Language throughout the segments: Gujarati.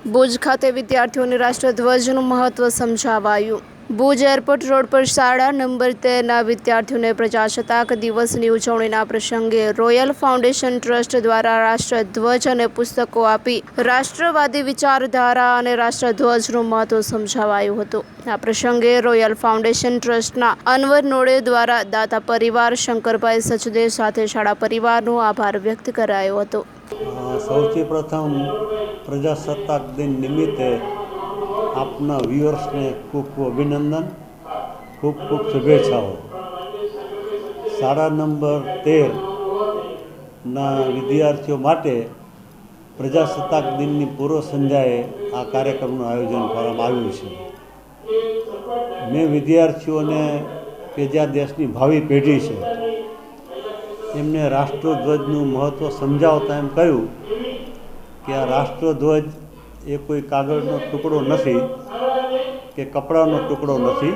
ભુજ ખાતે વિદ્યાર્થીઓને રાષ્ટ્રધ્વજનું મહત્વ સમજાવાયું। ભુજ એરપોર્ટ રોડ પર શાળા નંબર 13ના વિદ્યાર્થીઓને પ્રજાસત્તાક દિવસની ઉજવણીના પ્રસંગે રોયલ ફાઉન્ડેશન ટ્રસ્ટ દ્વારા રાષ્ટ્રધ્વજ અને પુસ્તકો આપી રાષ્ટ્રવાદી વિચારધારા અને રાષ્ટ્રધ્વજનું મહત્વ સમજાવાયું હતું। આ પ્રસંગે રોયલ ફાઉન્ડેશન ટ્રસ્ટના અનવર નોડે દ્વારા દાતા પરિવાર શંકરભાઈ સચદે સાથે શાળા પરિવારનો આભાર વ્યક્ત કરાયો હતો। સૌથી પ્રથમ પ્રજાસત્તાક દિન નિમિત્તે આપના વ્યુઅર્સને ખૂબ ખૂબ અભિનંદન, ખૂબ ખૂબ શુભેચ્છાઓ। શાળા નંબર 13ના વિદ્યાર્થીઓ માટે પ્રજાસત્તાક દિનની પૂર્વ સંધ્યાએ આ કાર્યક્રમનું આયોજન કરવામાં આવ્યું છે। મેં વિદ્યાર્થીઓને કે જે દેશની ભાવિ પેઢી છે એમને રાષ્ટ્રધ્વજનું મહત્ત્વ સમજાવતા એમ કહ્યું કે આ રાષ્ટ્રધ્વજ એ કોઈ કાગળનો ટુકડો નથી કે કપડાનો ટુકડો નથી,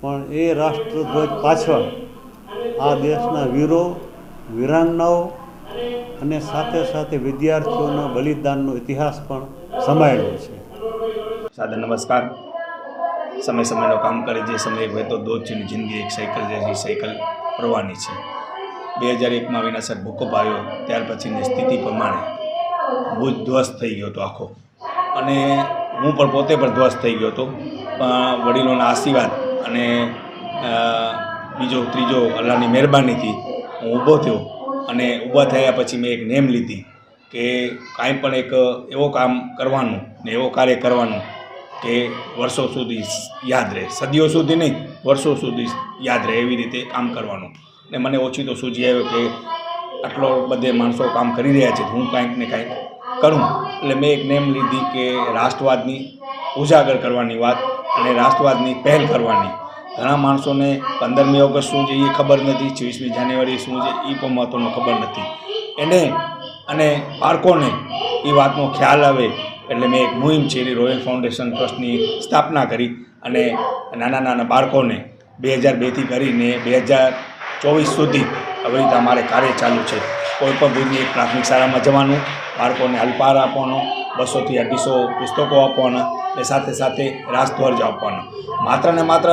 પણ એ રાષ્ટ્રધ્વજ પાછળ આ દેશના વીરો, વીરાંગનાઓ અને સાથે સાથે વિદ્યાર્થીઓના બલિદાનનો ઇતિહાસ પણ સમાયેલો છે। सादर नमस्कार। समय समय काम करे जे समय हुए तो दो चीनी जिंदगी एक साइकिल जैसी साइकिल प्रवानी है। 2001 में विनाशक भूकंप आयो त्यार पछीनी स्थिति प्रमाणे भूज ध्वस्त थई गयो तो आखो अने हूँ पण पोते पण ध्वस्त थई गयो तो वडीलोना आशीर्वाद अने बीजो त्रीजो अल्लाहनी मेहरबानीथी हूँ ऊभो थयो अने ऊभा थया पछी मैं एक नेम लीधी के कांई पण एक एवो काम करवानुं ने एवो कार्य करवानुं के वर्षों सुधी याद रहे, सदियों सुधी नहीं वर्षों सुधी याद रहे एवी रीते काम करवानुं। ने मने ओછી तो सूझी आव्यो के आटलो बधे माणसो काम करी रह्या छे, हूँ कांईक ने कांईक करूँ। એટલે મેં એક નેમ લીધી કે રાષ્ટ્રવાદની ઉજાગર કરવાની વાત અને રાષ્ટ્રવાદની પહેલ કરવાની। ઘણા માણસોને 15મી ઓગસ્ટ શું છે એ ખબર નથી, 26મી જાન્યુઆરી શું છે એ પણ મહત્વનો ખબર નથી એને, અને બાળકોને એ વાતનો ખ્યાલ આવે એટલે મેં એક મુહિમ છે એ રોયલ ફાઉન્ડેશન ટ્રસ્ટની સ્થાપના કરી અને નાના નાના બાળકોને 2002થી કરીને 2024 સુધી આવી રીતે અમારે કાર્ય ચાલુ છે। કોઈપણ ભુજની એક પ્રાથમિક શાળામાં જવાનું, બાળકોને અલ્પાહાર આપવાનો, 200 થી 250 પુસ્તકો આપવાના ને સાથે સાથે રાષ્ટ્રધ્વજ આપવાનો। માત્ર ને માત્ર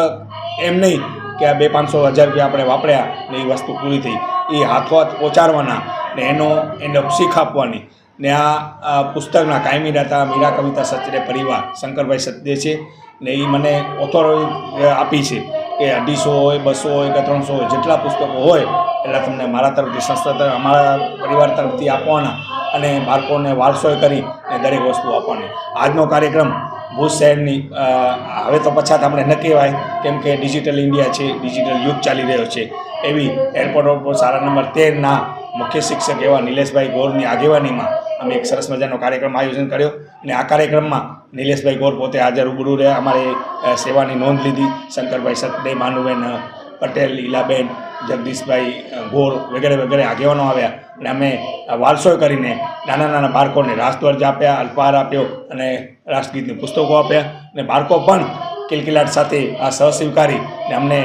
એમ નહીં કે આ 200-500 હજાર રૂપિયા આપણે વાપર્યા ને એ વસ્તુ પૂરી થઈ, એ હાથોહાથ પહોંચાડવાના ને એને શીખ આપવાની ને આ પુસ્તકના કાયમી દાતા મીરા કવિતા સચદે પરિવાર શંકરભાઈ સચદે છે ને એ મને ઓથોરિટી આપી છે કે 250 હોય, 200 હોય કે 300 હોય, જેટલા પુસ્તકો હોય એટલા તમને મારા તરફથી સંસ્થા અમારા પરિવાર તરફથી આપવાના અને બાળકોને વારસો કરી ને દરેક વસ્તુ આપવાની। આજનો કાર્યક્રમ ભુજ શહેરની હવે તો પછાત આપણે ન કહેવાય કેમ કે ડિજિટલ ઇન્ડિયા છે, ડિજિટલ યુગ ચાલી રહ્યો છે, એવી એરપોર્ટ રોડ પર શાળા નંબર 13ના મુખ્ય શિક્ષક એવા નિલેશભાઈ ગોરની આગેવાનીમાં અમે એક સરસ મજાનો કાર્યક્રમ આયોજન કર્યો અને આ કાર્યક્રમમાં નિલેશભાઈ ગોર પોતે હાજર રૂબરૂ રહ્યા, અમારે સેવાની નોંધ લીધી। શંકરભાઈ સચદે, માનુબેન પટેલ, ઈલાબેન, જગદીશભાઈ ગોર વગેરે વગેરે આગેવાનો આવ્યા અને અમે વારસો કરીને નાના નાના બાળકોને રાષ્ટ્રધ્વજ આપ્યા, અલ્પાહાર આપ્યો અને રાષ્ટ્રગીતની પુસ્તકો આપ્યા અને બાળકો પણ કિલકિલાટ સાથે આ સહસ્વીકારી ને અમને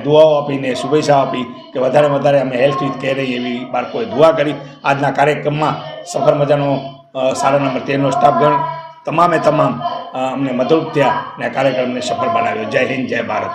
દુઆઓ આપીને શુભેચ્છાઓ આપી કે વધારે વધારે અમે હેલ્થ વિથ કેર એવી બાળકોએ દુઆ કરી। આજના કાર્યક્રમમાં સફળ મજાનો શાળા નંબર 13નો સ્ટાફગણ તમામે તમામ અમને મદદ થયા અને આ કાર્યક્રમને સફળ બનાવ્યો। જય હિન્દ, જય ભારત।